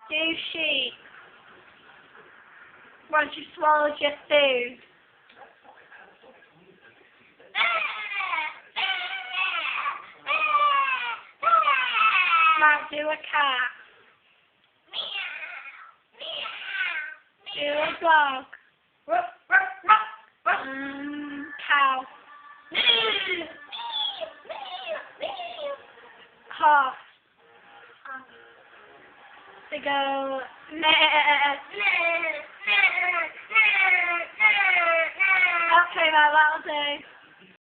Do sheep. Once you swallowed your food. Might do a cat. Do a dog. Cow. Horse. They go meh. Okay, that'll do.